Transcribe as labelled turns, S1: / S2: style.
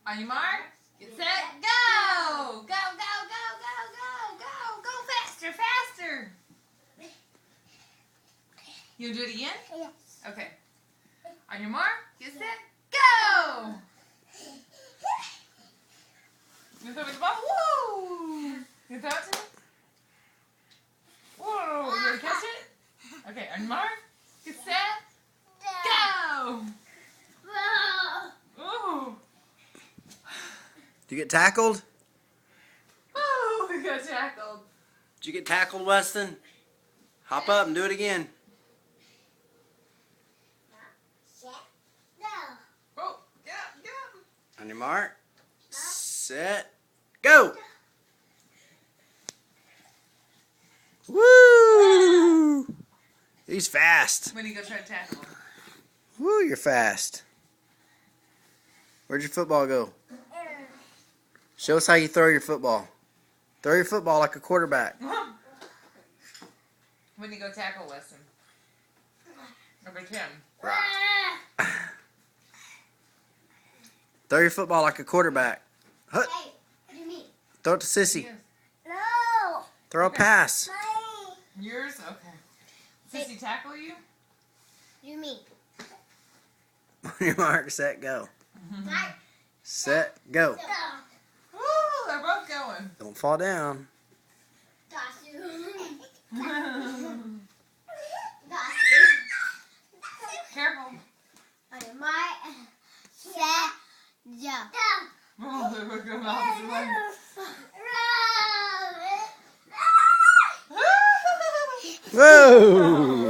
S1: On your mark, get set, go! Go, go, go, go, go, go! Go faster, faster! You do it again?
S2: Yes.
S1: Okay. On your mark, get set, go! You throw me the ball? Woo! You throw it to me? Whoa! You gonna catch it? Okay, on your mark, get set, go! Ooh!
S3: Did you get tackled?
S1: Oh, we got tackled.
S3: Did you get tackled, Weston? Hop up and do it again.
S1: Oh, yeah, yeah.
S3: On your mark, set, go! Woo! He's fast.
S1: When you go try to tackle him.
S3: Woo, you're fast. Where'd your football go? Show us how you throw your football. Throw your football like a quarterback.
S1: When you go tackle Weston. Number 10.
S3: Throw your football like a quarterback. Hut.
S2: Hey, what do you mean?
S3: Throw it to Sissy.
S1: Yes.
S2: No.
S3: Throw a pass.
S1: Yours? Okay. Sissy tackle you?
S2: You mean?
S3: On your mark, set, go.
S2: Mark.
S3: Set, go.
S1: Woo, they're both going.
S3: Don't fall down.
S1: Careful.
S2: On your mark, set, go.
S1: Oh, they were going opposite way.
S3: Whoa!